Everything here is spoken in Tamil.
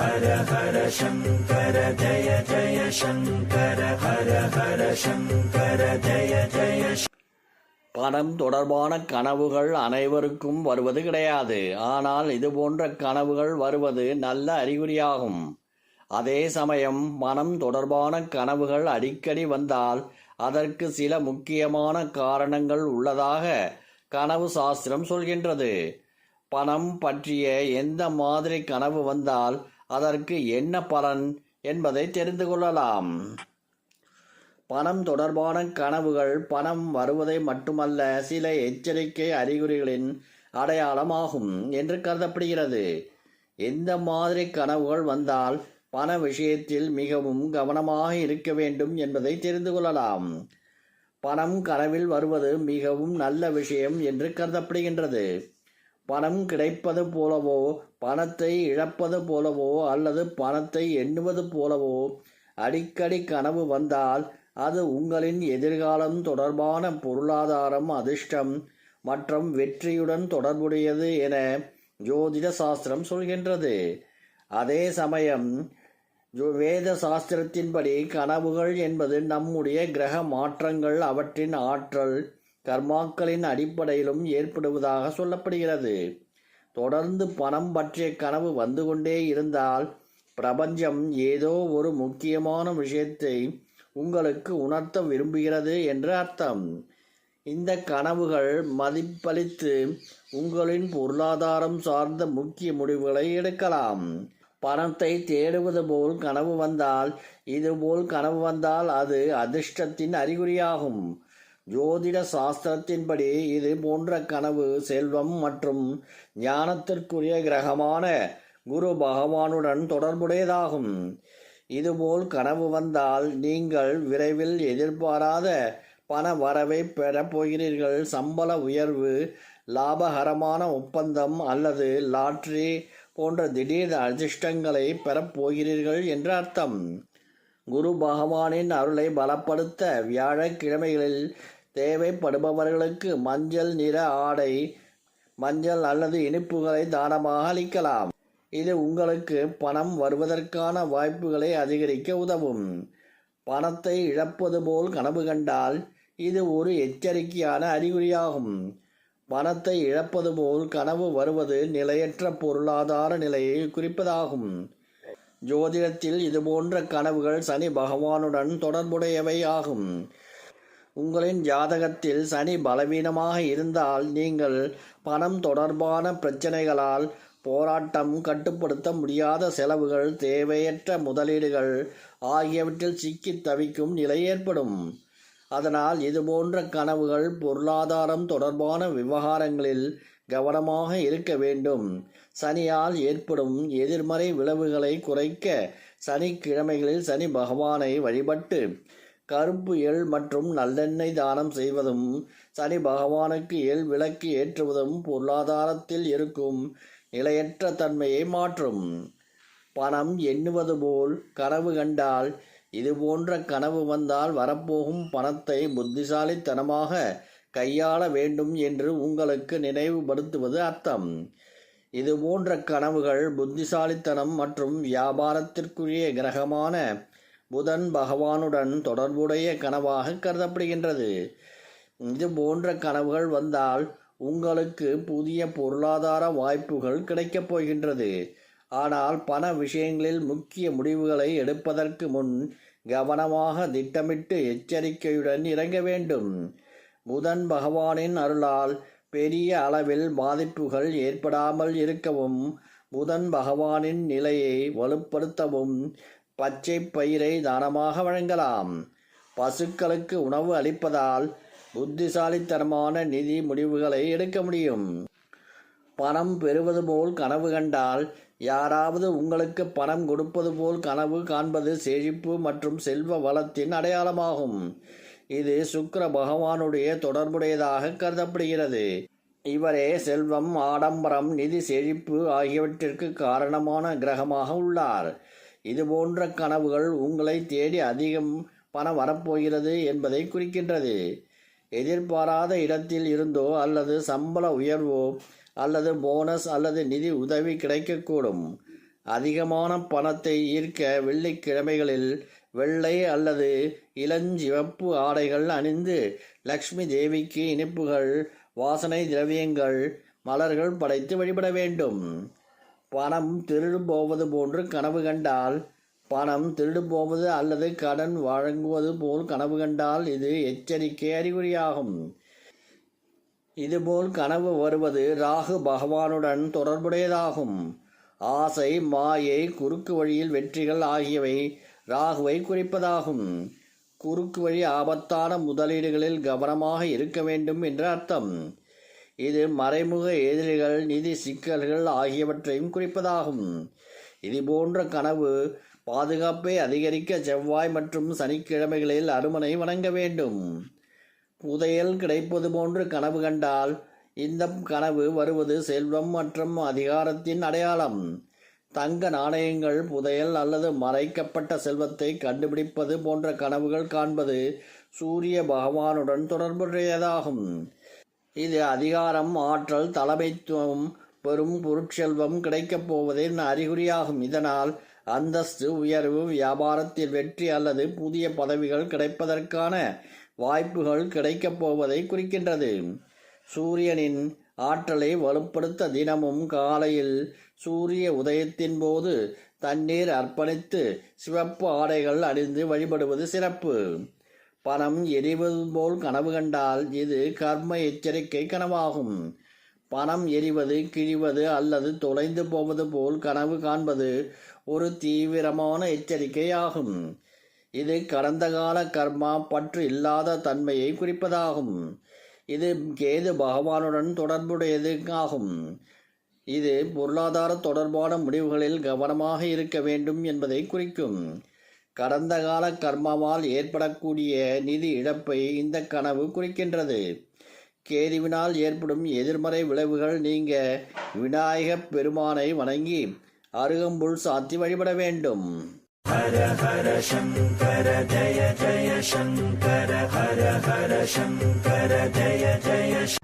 ஹர ஹர சங்கர ஜய ஜய சங்கர ஹர ஹர சங்கர ஜய ஜய. பணம் தொடர்பான கனவுகள் அனைவருக்கும் வருவது கிடையாது. ஆனால் இதுபோன்ற கனவுகள் வருவது நல்ல அறிகுறியாகும். அதே சமயம் பணம் தொடர்பான கனவுகள் அடிக்கடி வந்தால் அதற்கு சில முக்கியமான காரணங்கள் உள்ளதாக கனவு சாஸ்திரம் சொல்கின்றது. பணம் பற்றிய எந்த மாதிரி கனவு வந்தால் அதற்கு என்ன பலன் என்பதை தெரிந்து கொள்ளலாம். பணம் தொடர்பான கனவுகள் பணம் வருவதை மட்டுமல்ல, சில எச்சரிக்கை அறிகுறிகளின் அடையாளமாகும் என்று கருதப்படுகிறது. எந்த மாதிரி கனவுகள் வந்தால் பண விஷயத்தில் மிகவும் கவனமாக இருக்க வேண்டும் என்பதை தெரிந்து கொள்ளலாம். பணம் கனவில் வருவது மிகவும் நல்ல விஷயம் என்று கருதப்படுகின்றது. பணம் கிடைப்பது போலவோ, பணத்தை இழப்பது போலவோ அல்லது பணத்தை எண்ணுவது போலவோ அடிக்கடி கனவு வந்தால் அது உங்களின் எதிர்காலம் தொடர்பான பொருளாதாரம், அதிர்ஷ்டம் மற்றும் வெற்றியுடன் தொடர்புடையது என ஜோதிட சாஸ்திரம் சொல்கின்றது. அதே சமயம் வேத சாஸ்திரத்தின்படி கனவுகள் என்பது நம்முடைய கிரக மாற்றங்கள், அவற்றின் ஆற்றல், கர்மாக்களின் அடிப்படையிலும் ஏற்படுவதாக சொல்லப்படுகிறது. தொடர்ந்து பணம் பற்றிய கனவு வந்து கொண்டே இருந்தால் பிரபஞ்சம் ஏதோ ஒரு முக்கியமான விஷயத்தை உங்களுக்கு உணர்த்த விரும்புகிறது என்று அர்த்தம். இந்த கனவுகள் மதிப்பளித்து உங்களின் பொருளாதாரம் சார்ந்த முக்கிய முடிவுகளை எடுக்கலாம். பணத்தை தேடுவது போல் கனவு வந்தால், இதுபோல் கனவு வந்தால் அது அதிர்ஷ்டத்தின் அறிகுறியாகும். ஜோதிட சாஸ்திரத்தின்படி இது போன்ற கனவு செல்வம் மற்றும் ஞானத்திற்குரிய கிரகமான குரு பகவானுடன் தொடர்புடையதாகும். இதுபோல் கனவு வந்தால் நீங்கள் விரைவில் எதிர்பாராத பண வரவை பெறப் போகிறீர்கள். சம்பள உயர்வு, லாபகரமான ஒப்பந்தம் அல்லது லாட்டரி போன்ற திடீர் அதிர்ஷ்டங்களை பெறப்போகிறீர்கள் என்று அர்த்தம். குரு பகவானின் அருளை பலப்படுத்த வியாழக்கிழமைகளில் தேவைப்படுபவர்களுக்கு மஞ்சள் நிற ஆடை, மஞ்சள் அல்லது இனிப்புகளை தானமாக அளிக்கலாம். இது உங்களுக்கு பணம் வருவதற்கான வாய்ப்புகளை அதிகரிக்க உதவும். பணத்தை இழப்பது போல் கனவு கண்டால் இது ஒரு எச்சரிக்கையான அறிகுறியாகும். பணத்தை இழப்பது போல் கனவு வருவது நிலையற்ற பொருளாதார நிலையை குறிப்பதாகும். ஜோதிடத்தில் இதுபோன்ற கனவுகள் சனி பகவானுடன் தொடர்புடையவை ஆகும். உங்களின் ஜாதகத்தில் சனி பலவீனமாக இருந்தால் நீங்கள் பணம் தொடர்பான பிரச்சனைகளால் போராட்டம், கட்டுப்படுத்த முடியாத செலவுகள், தேவையற்ற முதலீடுகள் ஆகியவற்றில் சிக்கி தவிக்கும் நிலை ஏற்படும். அதனால் இதுபோன்ற கனவுகள் பொருளாதாரம் தொடர்பான விவகாரங்களில் கவனமாக இருக்க வேண்டும். சனியால் ஏற்படும் எதிர்மறை விளைவுகளை குறைக்க சனிக்கிழமைகளில் சனி பகவானை வழிபட்டு கருப்பு எள் மற்றும் நல்லெண்ணெய் தானம் செய்வதும், சனி பகவானுக்கு எள் விளக்கு ஏற்றுவதும் பொருளாதாரத்தில் இருக்கும் நிலையற்ற தன்மையை மாற்றும். பணம் எண்ணுவது போல் கனவு கண்டால், இதுபோன்ற கனவு வந்தால் வரப்போகும் பணத்தை புத்திசாலித்தனமாக கையாள வேண்டும் என்று உங்களுக்கு நினைவுபடுத்துவது அர்த்தம். இதுபோன்ற கனவுகள் புத்திசாலித்தனம் மற்றும் வியாபாரத்திற்குரிய கிரகமான புதன் பகவானுடன் தொடர்புடைய கனவாக கருதப்படுகின்றது. இது போன்ற கனவுகள் வந்தால் உங்களுக்கு புதிய பொருளாதார வாய்ப்புகள் கிடைக்கப் போகின்றது. ஆனால் பண விஷயங்களில் முக்கிய முடிவுகளை எடுப்பதற்கு முன் கவனமாக திட்டமிட்டு எச்சரிக்கையுடன் இறங்க வேண்டும். புதன் பகவானின் அருளால் பெரிய அளவில் பாதிப்புகள் ஏற்படாமல் இருக்கவும், புதன் பகவானின் நிலையை வலுப்படுத்தவும் பச்சை பயிரை தானமாக வழங்கலாம். பசுக்களுக்கு உணவு அளிப்பதால் புத்திசாலித்தனமான நிதி முடிவுகளை எடுக்க முடியும். பணம் பெறுவது போல் கனவு கண்டால், யாராவது உங்களுக்கு பணம் கொடுப்பது போல் கனவு காண்பது செழிப்பு மற்றும் செல்வ வளத்தின் அடையாளமாகும். இது சுக்கிர பகவானுடைய தொடர்புடையதாக கருதப்படுகிறது. இவரே செல்வம், ஆடம்பரம், நிதி செழிப்பு ஆகியவற்றிற்கு காரணமான கிரகமாக உள்ளார். இதுபோன்ற கனவுகள் உங்களை தேடி அதிகம் பணம் வரப்போகிறது என்பதை குறிக்கின்றது. எதிர்பாராத இடத்தில் இருந்தோ அல்லது சம்பள உயர்வோ அல்லது போனஸ் அல்லது நிதி உதவி கிடைக்கக்கூடும். அதிகமான பணத்தை ஈர்க்க வெள்ளிக்கிழமைகளில் வெள்ளை அல்லது இளஞ்சிவப்பு ஆடைகள் அணிந்து லக்ஷ்மி தேவிக்கு இனிப்புகள், வாசனை திரவியங்கள், மலர்கள் படைத்து வழிபட வேண்டும். பணம் திருடு போவது போன்று கனவு கண்டால், பணம் திருடு போவது அல்லது கடன் வழங்குவது போல் கனவு கண்டால் இது எச்சரிக்கை அறிகுறியாகும். இதுபோல் கனவு வருவது ராகு பகவானுடன் தொடர்புடையதாகும். ஆசை, மாயை, குறுக்கு வழியில் வெற்றிகள் ஆகியவை ராகுவை குறிப்பதாகும். குறுக்கு வழி ஆபத்தான முதலீடுகளில் கவனமாக இருக்க வேண்டும் என்று அர்த்தம். இது மறைமுக எதிரிகள், நிதி சிக்கல்கள் ஆகியவற்றையும் குறிப்பதாகும். இதுபோன்ற கனவு பாதுகாப்பை அதிகரிக்க செவ்வாய் மற்றும் சனிக்கிழமைகளில் அனுமனை வணங்க வேண்டும். புதையல் கிடைப்பது போன்று கனவு கண்டால் இந்த கனவு வருவது செல்வம் மற்றும் அதிகாரத்தின் அடையாளம். தங்க நாணயங்கள், புதையல் அல்லது மறைக்கப்பட்ட செல்வத்தை கண்டுபிடிப்பது போன்ற கனவுகள் காண்பது சூரிய பகவானுடன் தொடர்புடையதாகும். இது அதிகாரம், ஆற்றல், தலைமைத்துவம், பெரும் பொருட்செல்வம் கிடைக்கப் போவதின் அறிகுறியாகும். இதனால் அந்தஸ்து உயர்வு, வியாபாரத்தில் வெற்றி அல்லது புதிய பதவிகள் கிடைப்பதற்கான வாய்ப்புகள் கிடைக்கப் போவதை குறிக்கின்றது. சூரியனின் ஆற்றலை வலுப்படுத்த தினமும் காலையில் சூரிய உதயத்தின் போது தண்ணீர் அர்ப்பணித்து சிவப்பு ஆடைகள் அணிந்து வழிபடுவது சிறப்பு. பணம் எரிவது போல் கனவு கண்டால் இது கர்ம எச்சரிக்கை கனவாகும். பணம் எரிவது, கிழிவது அல்லது தொலைந்து போவது போல் கனவு காண்பது ஒரு தீவிரமான எச்சரிக்கையாகும். இது கடந்த கால கர்மா பற்று இல்லாத தன்மையை குறிப்பதாகும். இது கேது பகவானுடன் தொடர்புடையது ஆகும். இது பொருளாதார தொடர்பான முடிவுகளில் கவனமாக இருக்க வேண்டும் என்பதை குறிக்கும். கடந்த கால கர்மாவால் ஏற்படக்கூடிய நிதி இழப்பை இந்த கனவு குறிக்கின்றது. கேதுவினால் ஏற்படும் எதிர்மறை விளைவுகள் நீங்க விநாயகப் பெருமானை வணங்கி அருகம்புல் சாத்தி வழிபட வேண்டும். ஹர ஹர சங்கர ஜய ஜய சங்கர, ஹர ஹர சங்கர ஜய ஜய